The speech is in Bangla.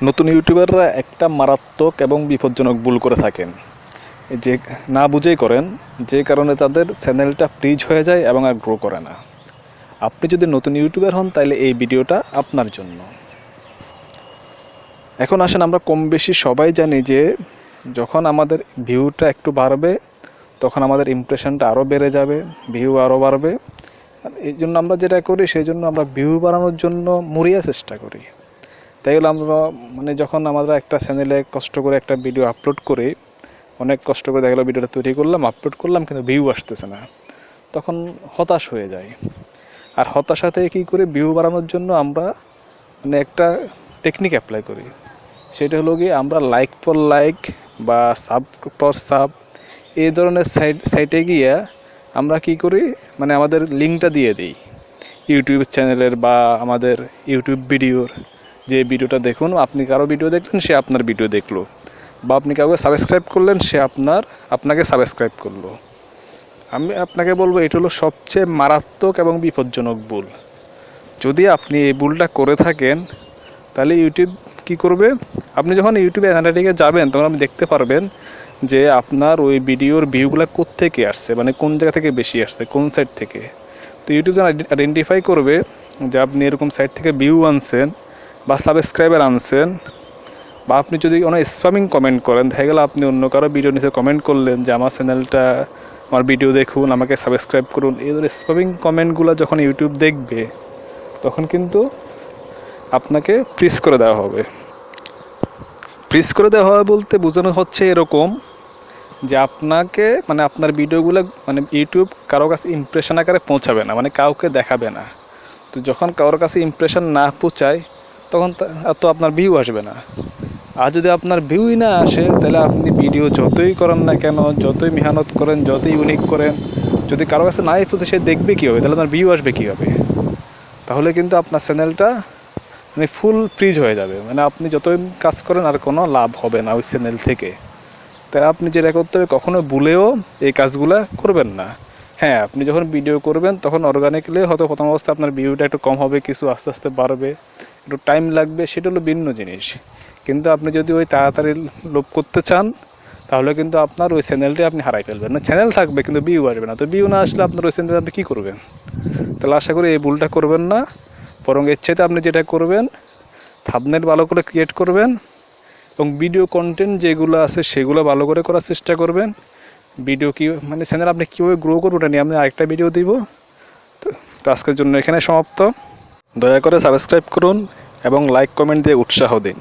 নতুন ইউটিউবাররা একটা মারাত্মক এবং বিপজ্জনক ভুল করে থাকেন, যে না বুঝেই করেন, যে কারণে তাদের চ্যানেলটা ফ্রিজ হয়ে যায় এবং আর গ্রো করে না। আপনি যদি নতুন ইউটিউবার হন তাহলে এই ভিডিওটা আপনার জন্য। এখন আসেন, আমরা কম বেশি সবাই জানি যে যখন আমাদের ভিউটা একটু বাড়বে তখন আমাদের ইমপ্রেশনটা আরও বেড়ে যাবে, ভিউ আরও বাড়বে। এই জন্য আমরা যেটা করি, সেই জন্য আমরা ভিউ বাড়ানোর জন্য মরিয়া চেষ্টা করি। তাই হলো আমরা যখন আমরা একটা চ্যানেলে কষ্ট করে একটা ভিডিও আপলোড করি, অনেক কষ্ট করে দেখা গেলো ভিডিওটা তৈরি করলাম, আপলোড করলাম, কিন্তু ভিউ আসতেছে না, তখন হতাশ হয়ে যায়। আর হতাশা থেকে কী করে ভিউ বাড়ানোর জন্য আমরা একটা টেকনিক অ্যাপ্লাই করি। সেটা হলো গিয়ে আমরা লাইক ফর লাইক বা সাব ফর সাব এই ধরনের সাইটে গিয়ে আমরা কি করি, আমাদের লিঙ্কটা দিয়ে দিই ইউটিউব চ্যানেলের বা আমাদের ইউটিউব ভিডিওর। যে ভিডিওটা দেখুন, আপনি কারো ভিডিও দেখলেন, সে আপনার ভিডিও দেখলো, বা আপনি কাউকে সাবস্ক্রাইব করলেন, সে আপনাকে সাবস্ক্রাইব করলো। আমি আপনাকে বলবো এটা হলো সবচেয়ে মারাত্মক এবং বিপজ্জনক ভুল। যদি আপনি এই ভুলটা করে থাকেন তাহলে ইউটিউব কি করবে, আপনি যখন ইউটিউবে অ্যানালিটিকে যাবেন তখন আপনি দেখতে পারবেন যে আপনার ওই ভিডিওর ভিউগুলো কোত্থেকে আসছে, কোন জায়গা থেকে বেশি আসছে, কোন সাইট থেকে। তো ইউটিউব যখন আইডেন্টিফাই করবে যে আপনি এরকম সাইট থেকে ভিউ আনছেন বা সাবস্ক্রাইবার আনছেন, বা আপনি যদি অনেক স্প্যামিং কমেন্ট করেন, দেখা গেল আপনি অন্য কারো ভিডিও নিচে কমেন্ট করলেন যে আমার চ্যানেলটা, আমার ভিডিও দেখুন, আমাকে সাবস্ক্রাইব করুন, এই ধরনের স্প্যামিং কমেন্টগুলো যখন ইউটিউব দেখবে তখন কিন্তু আপনাকে ফ্রিজ করে দেওয়া হবে। ফ্রিজ করে দেওয়া হবে বলতে বোঝানো হচ্ছে এরকম যে আপনাকে আপনার ভিডিওগুলো ইউটিউব কারো কাছে ইমপ্রেশন আকারে পৌঁছাবে না, কাউকে দেখাবে না। তো যখন কারোর কাছে ইমপ্রেশন না পৌঁছায় তখন তো আপনার ভিউ আসবে না। আর যদি আপনার ভিউই না আসে তাহলে আপনি ভিডিও যতই করেন না কেন, যতই মেহনত করেন, যতই ইউনিক করেন, যদি কারো কাছে নাই পৌঁছে, সে দেখবে কীভাবে, তাহলে আপনার ভিউ আসবে কীভাবে? তাহলে কিন্তু আপনার চ্যানেলটা ফুল ফ্রিজ হয়ে যাবে, আপনি যতই কাজ করেন আর কোনো লাভ হবে না ওই চ্যানেল থেকে। তাই আপনি যেটা করতে হবে, কখনো ভুলেও এই কাজগুলো করবেন না। হ্যাঁ, আপনি যখন ভিডিও করবেন তখন অর্গানিকলি হয়তো প্রথম অবস্থায় আপনার ভিউটা একটু কম হবে, কিছু আস্তে আস্তে বাড়বে, একটু টাইম লাগবে, সেটা হলো ভিন্ন জিনিস। কিন্তু আপনি যদি ওই তাড়াতাড়ি লোভ করতে চান তাহলে কিন্তু আপনার ওই চ্যানেলটি আপনি হারাই ফেলবেন। চ্যানেল থাকবে কিন্তু ভিউ আসবে না। তো ভিউ না আসলে আপনার ওই চ্যানেলে আপনি কী করবেন? তাহলে আশা করি এই ভুলটা করবেন না। বরং এর চাইতে আপনি যেটা করবেন, থাম্বনেল ভালো করে ক্রিয়েট করবেন এবং ভিডিও কন্টেন্ট যেগুলো আছে সেগুলো ভালো করে করার চেষ্টা করবেন। ভিডিও কি চ্যানেল আপনি কীভাবে গ্রো করবেন ওটা নিয়ে আমি আরেকটা ভিডিও দিব। তো আজকের জন্য এখানে সমাপ্ত। দয়া করে সাবস্ক্রাইব করুন এবং লাইক কমেন্ট দিয়ে উৎসাহ দিন।